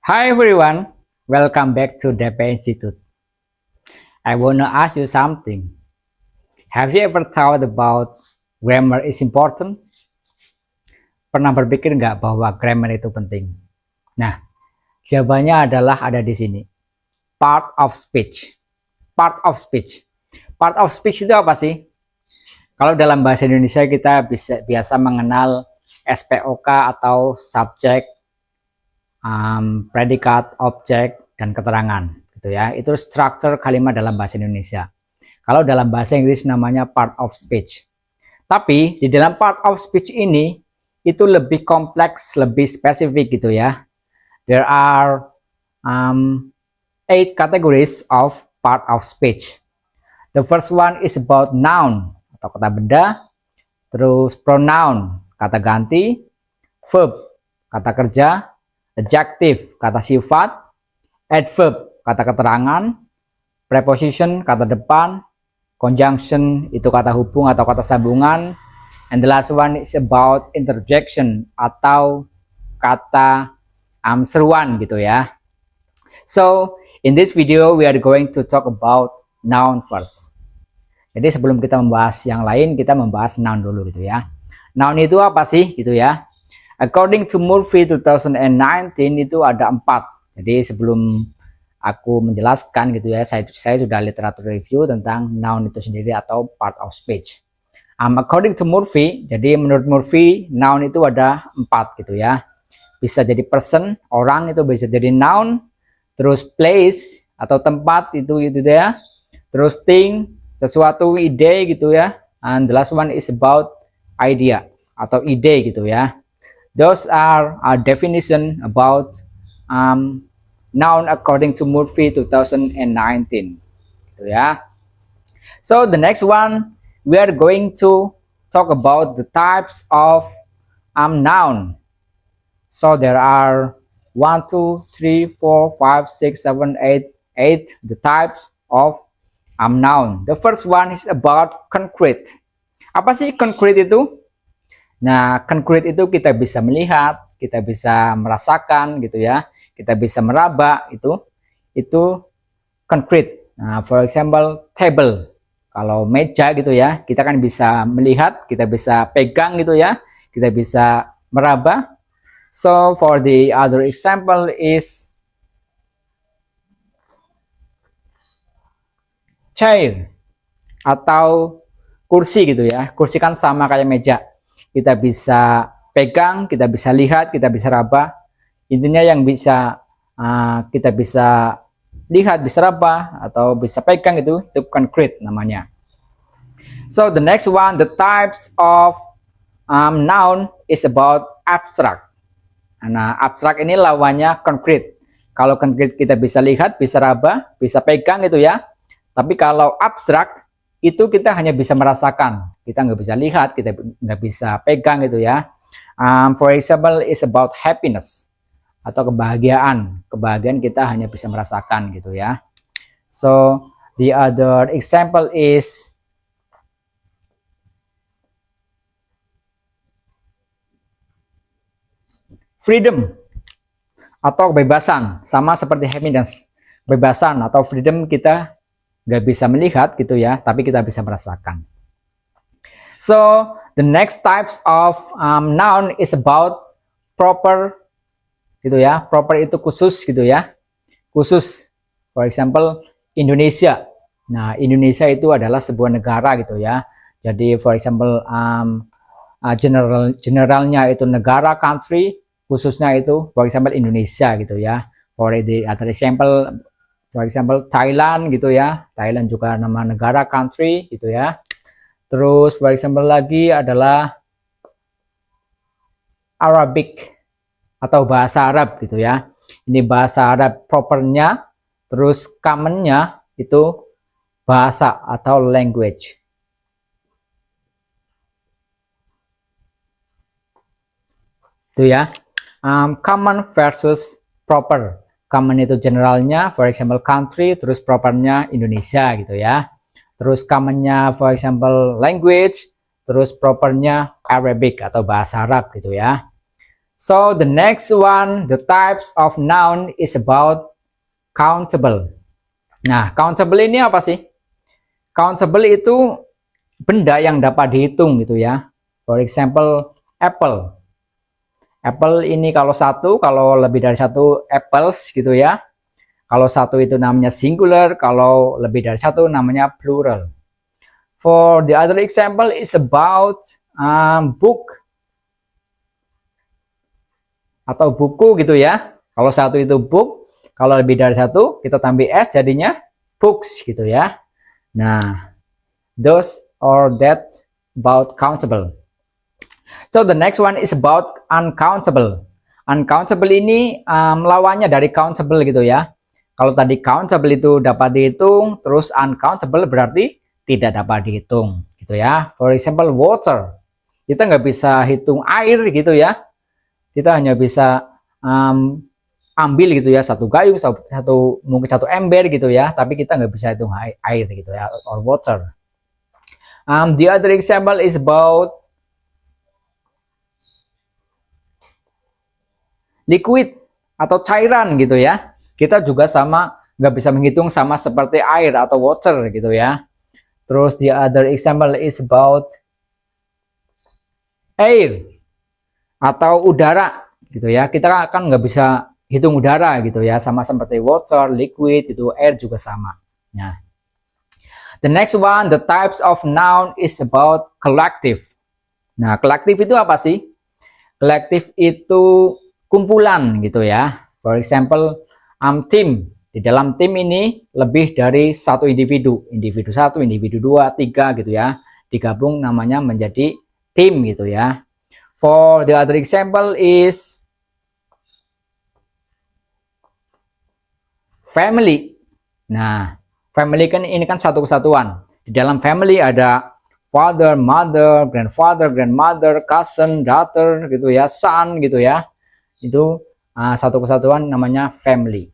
Hi everyone, welcome back to DP Institute. I want to ask you something. Have you ever thought about grammar is important? Pernah berpikir nggak bahwa grammar itu penting? Nah, jawabannya adalah ada di sini. Part of speech. Part of speech. Part of speech itu apa sih? Kalau dalam bahasa Indonesia kita biasa mengenal SPOK atau subjek, predikat, objek, dan keterangan gitu ya. Itu struktur kalimat dalam bahasa Indonesia. Kalau dalam bahasa Inggris namanya part of speech. Tapi di dalam part of speech ini itu lebih kompleks, lebih spesifik gitu ya. There are 8 categories of part of speech. The first one is about noun atau kata benda, terus pronoun kata ganti, verb kata kerja, adjective kata sifat, adverb kata keterangan, preposition kata depan, conjunction itu kata hubung atau kata sambungan, and the last one is about interjection atau kata seruan gitu ya. So in this video we are going to talk about noun first. Jadi sebelum kita membahas yang lain, kita membahas noun dulu gitu ya. Noun itu apa sih gitu ya? According to Murphy 2019 itu ada 4. Jadi sebelum aku menjelaskan gitu ya, saya sudah literatur review tentang noun itu sendiri atau part of speech. According to Murphy, jadi menurut Murphy noun itu ada 4 gitu ya. Bisa jadi person, orang itu bisa jadi noun, terus place atau tempat itu gitu ya, terus thing, sesuatu, ide gitu ya, and the last one is about idea atau ide gitu ya. Those are a definition about noun according to Murphy 2019 gitu ya. So the next one we are going to talk about the types of noun. So there are 1 2 3 4 5 6 7 8 the types of noun. The first one is about concrete. Apa sih concrete itu? Nah, concrete itu kita bisa melihat, kita bisa merasakan gitu ya, kita bisa meraba itu concrete. Nah, for example table. Kalau meja gitu ya, kita kan bisa melihat, kita bisa pegang gitu ya, kita bisa meraba. So for the other example is chair atau kursi gitu ya. Kursi kan sama kayak meja. Kita bisa pegang, kita bisa lihat, kita bisa raba. Intinya yang bisa kita bisa lihat, bisa raba atau bisa pegang itu concrete namanya. So the next one, the types of noun is about abstract. Nah, abstrak ini lawannya konkret. Kalau konkret kita bisa lihat, bisa raba, bisa pegang gitu ya. Tapi kalau abstrak itu kita hanya bisa merasakan. Kita nggak bisa lihat, kita nggak bisa pegang gitu ya. For example, is about happiness atau kebahagiaan. Kebahagiaan kita hanya bisa merasakan gitu ya. So the other example is freedom atau kebebasan, sama seperti happiness. Kebebasan atau freedom kita nggak bisa melihat gitu ya, tapi kita bisa merasakan. So the next types of noun is about proper gitu ya. Proper itu khusus gitu ya, khusus. For example Indonesia. Nah, Indonesia itu adalah sebuah negara gitu ya. Jadi for example generalnya itu negara, country, khususnya itu for example Indonesia gitu ya. For the other example, for example Thailand gitu ya. Thailand juga nama negara, country gitu ya. Terus for example lagi adalah Arabic atau bahasa Arab gitu ya. Ini bahasa Arab propernya, terus commonnya itu bahasa atau language. Itu ya. Common versus proper. Common itu generalnya, for example country, terus propernya Indonesia gitu ya. Terus commonnya for example language, terus propernya Arabic atau bahasa Arab gitu ya. So the next one, the types of noun is about countable. Nah, countable ini apa sih? Countable itu benda yang dapat dihitung gitu ya. For example, apple. Apple ini kalau satu, kalau lebih dari satu apples gitu ya. Kalau satu itu namanya singular, kalau lebih dari satu namanya plural. For the other example is about book atau buku gitu ya. Kalau satu itu book, kalau lebih dari satu kita tambah s jadinya books gitu ya. Nah, those or that about countable. So the next one is about uncountable. Uncountable ini lawannya dari countable gitu ya. Kalau tadi countable itu dapat dihitung, terus uncountable berarti tidak dapat dihitung gitu ya. For example, water. Kita nggak bisa hitung air gitu ya. Kita hanya bisa ambil gitu ya, satu gayung, mungkin satu ember gitu ya, tapi kita nggak bisa hitung air gitu ya, or water. The other example is about liquid atau cairan gitu ya. Kita juga sama nggak bisa menghitung sama seperti air atau water gitu ya. Terus the other example is about air atau udara gitu ya. Kita kan nggak bisa hitung udara gitu ya, sama seperti water, liquid, itu air juga sama. Nah, the next one, the types of noun is about collective. Nah, collective itu apa sih? Collective itu kumpulan gitu ya. For example, team. Di dalam tim ini lebih dari satu individu, individu satu, individu dua, tiga gitu ya, digabung namanya menjadi tim gitu ya. For the other example is family. Nah, family kan ini kan satu kesatuan. Di dalam family ada father, mother, grandfather, grandmother, cousin, daughter gitu ya, son gitu ya. Itu satu kesatuan namanya family.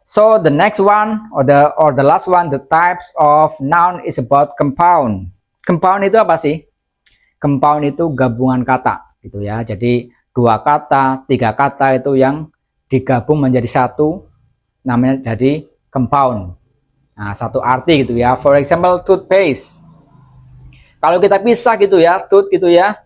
So the next one or the last one, the types of noun is about compound. Compound itu apa sih? Compound itu gabungan kata gitu ya. Jadi dua kata, tiga kata itu yang digabung menjadi satu namanya jadi compound. Nah, satu arti gitu ya. For example, toothpaste. Kalau kita pisah gitu ya, tooth gitu ya,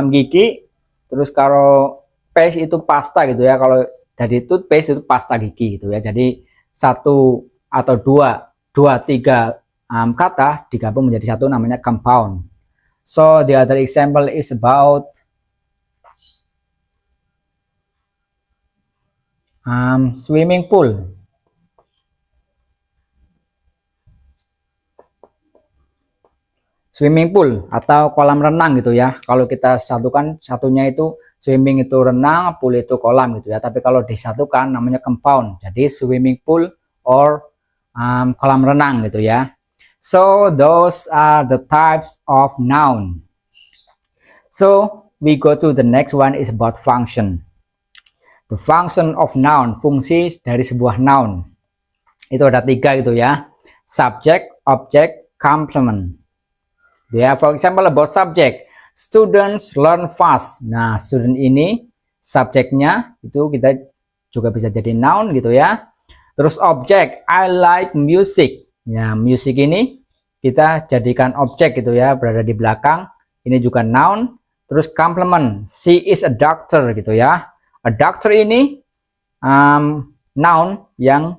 gigi. Terus kalau paste itu pasta gitu ya. Kalau jadi toothpaste itu pasta gigi gitu ya. Jadi satu atau dua tiga kata digabung menjadi satu namanya compound. So the other example is about swimming pool. Swimming pool atau kolam renang gitu ya. Kalau kita satukan, satunya itu swimming itu renang, pool itu kolam gitu ya. Tapi kalau disatukan namanya compound. Jadi swimming pool or kolam renang gitu ya. So those are the types of noun. So we go to the next one is about function. The function of noun, fungsi dari sebuah noun. Itu ada tiga gitu ya. Subject, object, complement. Ya, for example about subject, students learn fast. Nah, student ini subjeknya itu kita juga bisa jadi noun gitu ya. Terus objek, I like music. Ya, music ini kita jadikan objek gitu ya, berada di belakang. Ini juga noun. Terus complement, she is a doctor gitu ya. A doctor ini noun yang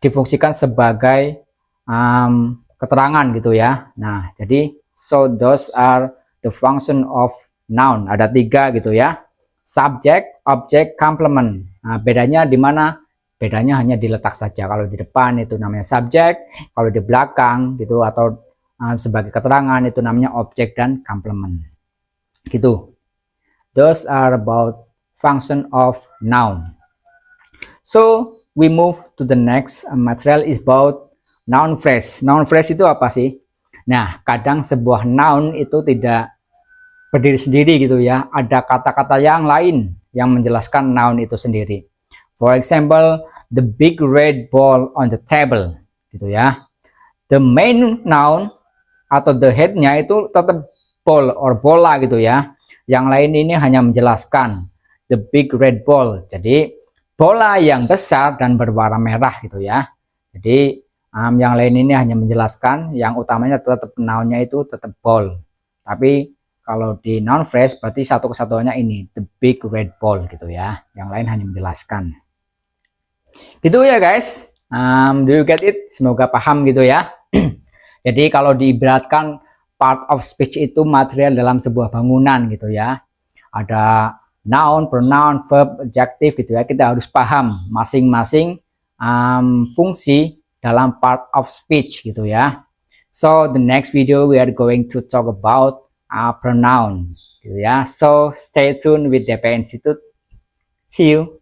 difungsikan sebagai keterangan gitu ya. Nah, jadi so those are the function of noun. Ada tiga gitu ya. Subject, object, complement. Nah, bedanya di mana? Bedanya hanya diletak saja. Kalau di depan itu namanya subject, kalau di belakang gitu atau sebagai keterangan itu namanya object dan complement. Gitu. Those are about function of noun. So, we move to the next material is about noun phrase. Noun phrase itu apa sih? Nah, kadang sebuah noun itu tidak berdiri sendiri gitu ya. Ada kata-kata yang lain yang menjelaskan noun itu sendiri. For example, the big red ball on the table gitu ya. The main noun atau the head-nya itu tetap ball or bola gitu ya. Yang lain ini hanya menjelaskan. The big red ball. Jadi bola yang besar dan berwarna merah gitu ya. Jadi yang lain ini hanya menjelaskan, yang utamanya tetap noun-nya itu tetap ball. Tapi kalau di noun phrase berarti satu kesatuannya ini, the big red ball gitu ya. Yang lain hanya menjelaskan. Gitu ya guys. Do you get it? Semoga paham gitu ya. Jadi kalau diibaratkan part of speech itu material dalam sebuah bangunan gitu ya. Ada noun, pronoun, verb, adjective gitu ya. Kita harus paham masing-masing fungsi dalam part of speech gitu ya. So the next video we are going to talk about pronoun gitu ya. So stay tuned with DP Institute. See you.